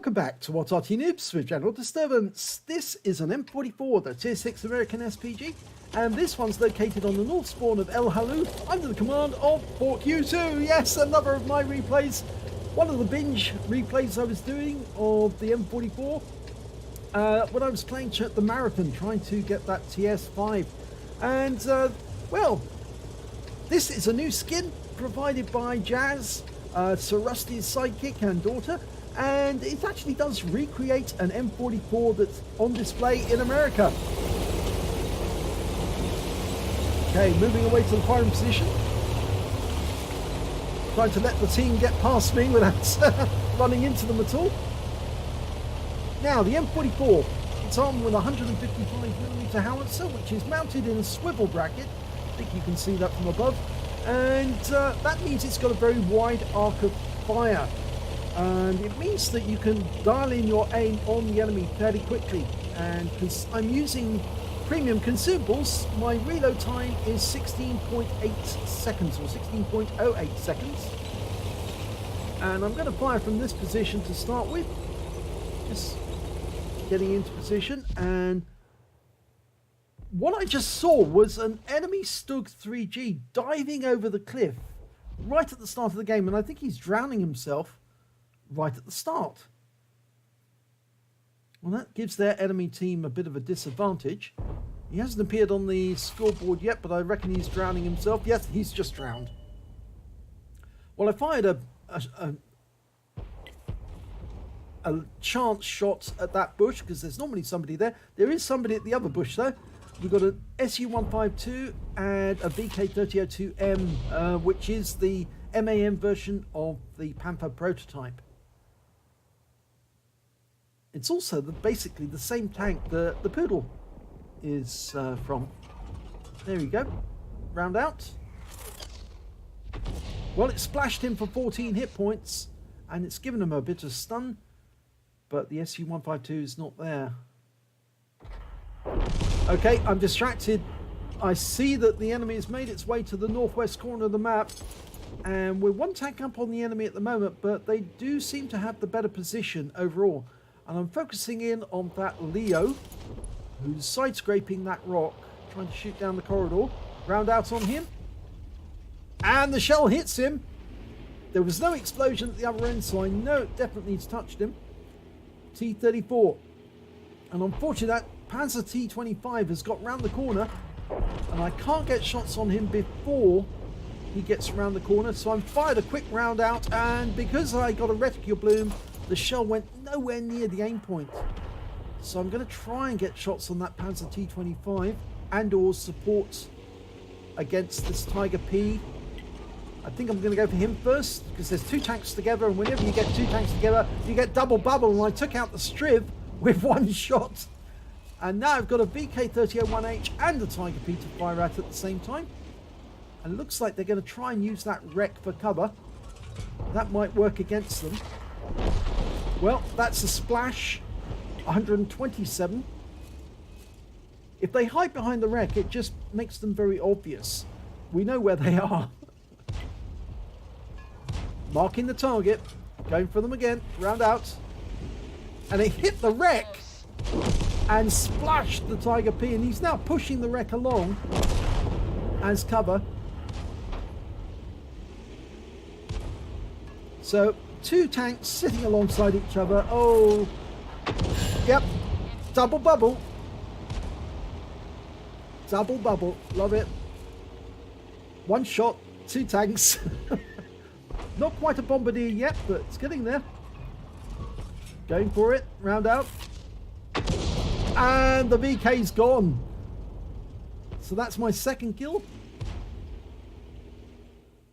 Welcome back to What Arty Noobs with General Disturbance. This is an M44, the Tier 6 American SPG, and this one's located on the north spawn of El Halluf under the command of Pork U2. Yes, another of my replays. One of the binge replays I was doing of the M44 when I was playing the Marathon, trying to get that TS5. And, well, this is a new skin provided by Jazz, Sir Rusty's sidekick and daughter. And it actually does recreate an M44 that's on display in America. Okay, moving away to the firing position. Trying to let the team get past me without running into them at all. Now, the M44, it's armed with a 155mm howitzer, which is mounted in a swivel bracket. I think you can see that from above. And that means it's got a very wide arc of fire. And it means that you can dial in your aim on the enemy fairly quickly. And because I'm using premium consumables, my reload time is 16.8 seconds or 16.08 seconds. And I'm going to fire from this position to start with. Just getting into position. And what I just saw was an enemy Stug 3G diving over the cliff right at the start of the game. And I think he's drowning himself right at the start. Well, that gives their enemy team a bit of a disadvantage. He hasn't appeared on the scoreboard yet, but I reckon he's drowning himself. Yes, he's just drowned. Well, I fired a chance shot at that bush because there's normally somebody there. There is somebody at the other bush though. We've got an SU-152 and a VK-3002M, which is the MAM version of the Panther prototype. It's also basically the same tank the Poodle is from. There you go. Round out. Well, it splashed him for 14 hit points, and it's given him a bit of stun, but the SU-152 is not there. Okay, I'm distracted. I see that the enemy has made its way to the northwest corner of the map, and we're one tank up on the enemy at the moment, but they do seem to have the better position overall. And I'm focusing in on that Leo, who's side-scraping that rock, trying to shoot down the corridor. Round out on him. And the shell hits him. There was no explosion at the other end, so I know it definitely touched him. T-34. And unfortunately, that Panzer T-25 has got round the corner, and I can't get shots on him before he gets around the corner. So I'm fired a quick round out, and because I got a reticule bloom, the shell went nowhere near the aim point. So I'm going to try and get shots on that Panzer T-25 and or support against this Tiger P. I think I'm going to go for him first because there's two tanks together, and whenever you get two tanks together, you get double bubble, and I took out the Striv with one shot. And now I've got a VK-3001H and a Tiger P to fire at the same time. And it looks like they're going to try and use that wreck for cover. That might work against them. Well, that's a splash. 127. If they hide behind the wreck, it just makes them very obvious. We know where they are. Marking the target. Going for them again. Round out. And it hit the wreck and splashed the Tiger P, and he's now pushing the wreck along as cover. So two tanks sitting alongside each other. Oh, yep, double bubble. Double bubble, love it. One shot, two tanks. Not quite a bombardier yet, but it's getting there. Going for it, round out. And the VK's gone. So that's my second kill.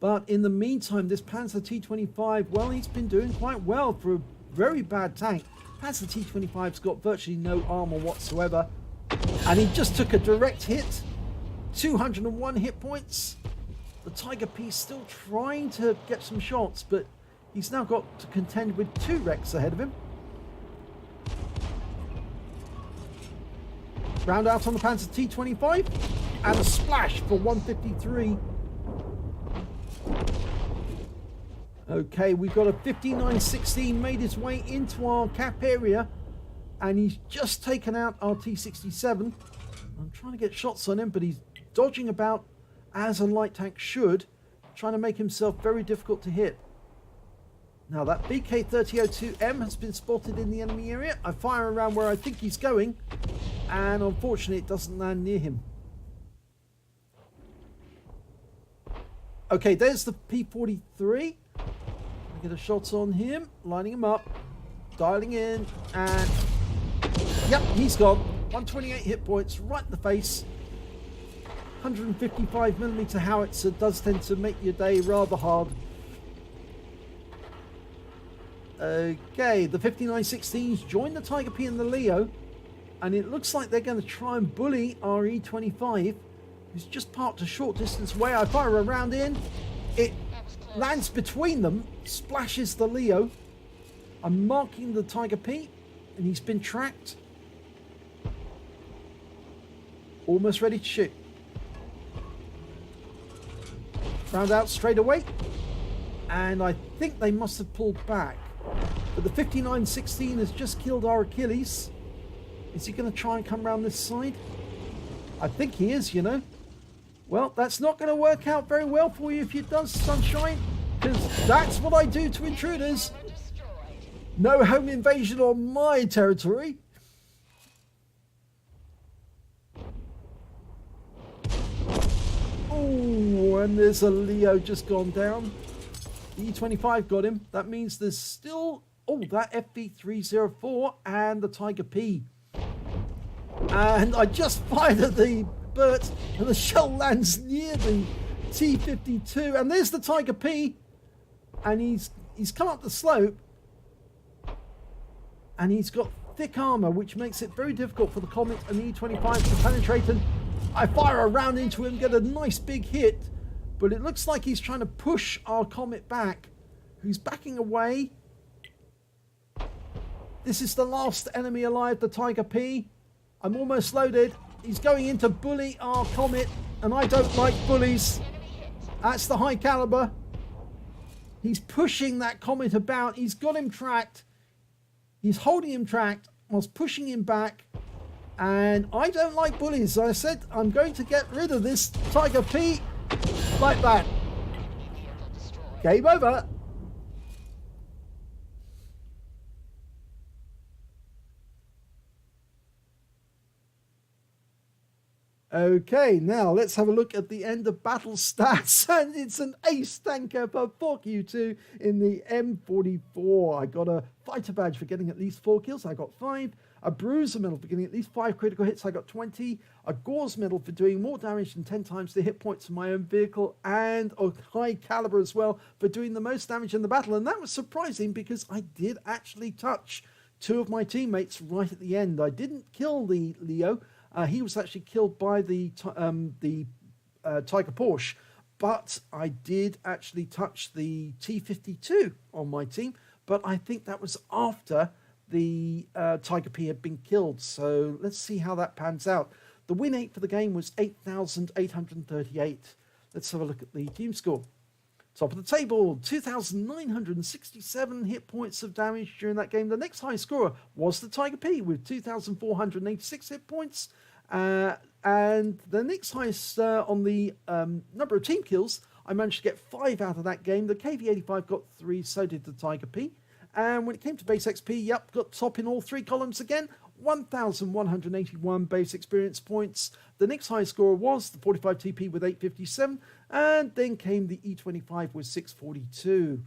But in the meantime, this Panzer T-25, well, he's been doing quite well for a very bad tank. Panzer T-25's got virtually no armor whatsoever. And he just took a direct hit. 201 hit points. The Tiger P's still trying to get some shots, but he's now got to contend with two wrecks ahead of him. Round out on the Panzer T-25. And a splash for 153. Okay, we've got a 5916 made his way into our cap area, and he's just taken out our T67. I'm trying to get shots on him, but he's dodging about as a light tank should, trying to make himself very difficult to hit. Now that BK3002M has been spotted in the enemy area. I fire around where I think he's going, and unfortunately it doesn't land near him. Okay, there's the P43. Get a shot on him, lining him up, dialing in, and yep, he's gone. 128 hit points right in the face. 155mm howitzer does tend to make your day rather hard. Okay, the 5916s joined the Tiger P and the Leo, and it looks like they're going to try and bully our E25, who's just parked a short distance away. I fire a round in, it lands between them, splashes the Leo. I'm marking the Tiger P, and he's been tracked. Almost ready to shoot. Round out straight away, and I think they must have pulled back. But the 5916 has just killed our Achilles. Is he going to try and come around this side? I think he is, you know. Well, that's not going to work out very well for you if it does, Sunshine, because that's what I do to intruders. No home invasion on my territory. Oh, and there's a Leo just gone down. The E25 got him. That means there's still, oh, that FV304 and the Tiger P. And I just fired at the Burt, and the shell lands near the T52. And there's the Tiger P. And he's come up the slope. And he's got thick armor, which makes it very difficult for the Comet and the E25 to penetrate. And I fire a round into him, get a nice big hit. But it looks like he's trying to push our Comet back, who's backing away. This is the last enemy alive, the Tiger P. I'm almost loaded. He's going in to bully our Comet, and I don't like bullies. That's the high caliber. He's pushing that Comet about. He's got him tracked. He's holding him tracked whilst pushing him back. And I don't like bullies. I said I'm going to get rid of this Tiger P like that. Game over. Okay, now let's have a look at the end of battle stats, and it's an ace tanker for 4Q2 in the M44. I got a fighter badge for getting at least 4 kills, I got 5. A bruiser medal for getting at least 5 critical hits, I got 20. A Gore's medal for doing more damage than 10 times the hit points of my own vehicle, and a high caliber as well for doing the most damage in the battle. And that was surprising because I did actually touch 2 of my teammates right at the end. I didn't kill the Leo. He was actually killed by the Tiger Porsche, but I did actually touch the T52 on my team, but I think that was after the Tiger P had been killed. So let's see how that pans out. The win 8 for the game was 8,838. Let's have a look at the team score. Top of the table, 2,967 hit points of damage during that game. The next highest scorer was the Tiger P with 2,486 hit points. And the next highest on the number of team kills, I managed to get 5 out of that game. The KV85 got 3, so did the Tiger P. And when it came to base XP, yep, got top in all 3 columns again. 1,181 base experience points. The next highest scorer was the 45 TP with 857, and then came the E25 with 642.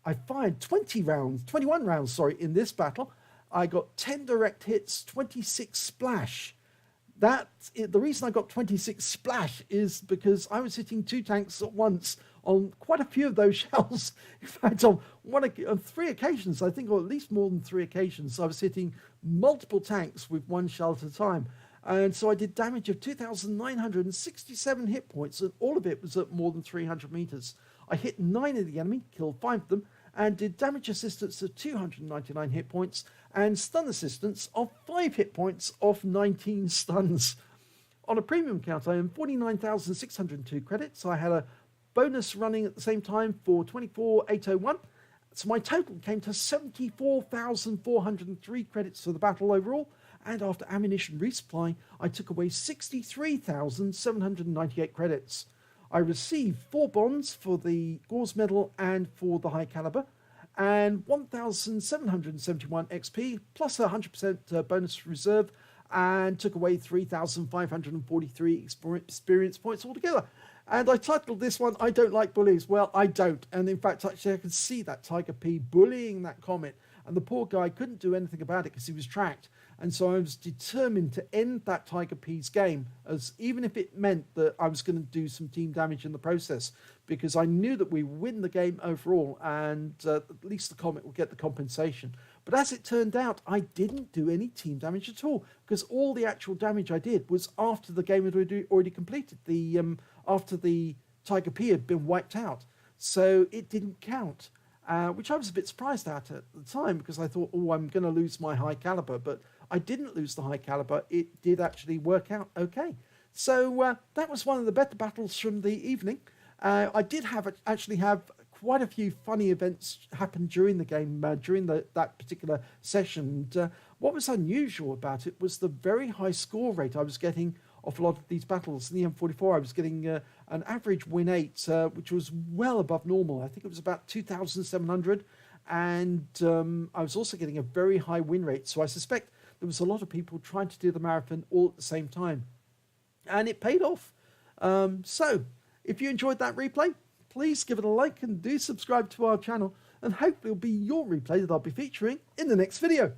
I fired 21 rounds, in this battle. I got 10 direct hits, 26 splash. The reason I got 26 splash is because I was hitting 2 tanks at once on quite a few of those shells. In fact, on 3 occasions, I think, or at least more than 3 occasions, I was hitting multiple tanks with 1 shell at a time. And so I did damage of 2,967 hit points, and all of it was at more than 300 meters. I hit 9 of the enemy, killed 5 of them, and did damage assistance of 299 hit points, and stun assistance of 5 hit points off 19 stuns. On a premium count, I earned 49,602 credits. I had a bonus running at the same time for 24,801. So my total came to 74,403 credits for the battle overall, and after ammunition resupply, I took away 63,798 credits. I received 4 bonds for the Gore's medal and for the high caliber, and 1,771 XP plus 100% bonus reserve, and took away 3,543 experience points altogether. And I titled this one, I Don't Like Bullies. Well, I don't. And in fact, actually, I could see that Tiger P bullying that comet. And the poor guy couldn't do anything about it because he was tracked. And so I was determined to end that Tiger P's game, as even if it meant that I was going to do some team damage in the process, because I knew that we win the game overall, and at least the comet would get the compensation. But as it turned out, I didn't do any team damage at all, because all the actual damage I did was after the game had already completed, after the Tiger P had been wiped out. So it didn't count, which I was a bit surprised at the time, because I thought, oh, I'm going to lose my high caliber. But I didn't lose the high caliber. It did actually work out okay. So that was one of the better battles from the evening. I did actually have quite a few funny events happen during the game, during that particular session. And what was unusual about it was the very high score rate I was getting off a lot of these battles. In the M44, I was getting an average win 8, which was well above normal. I think it was about 2,700. And I was also getting a very high win rate. So I suspect there was a lot of people trying to do the marathon all at the same time. And it paid off. So if you enjoyed that replay, please give it a like and do subscribe to our channel. And hopefully it'll be your replay that I'll be featuring in the next video.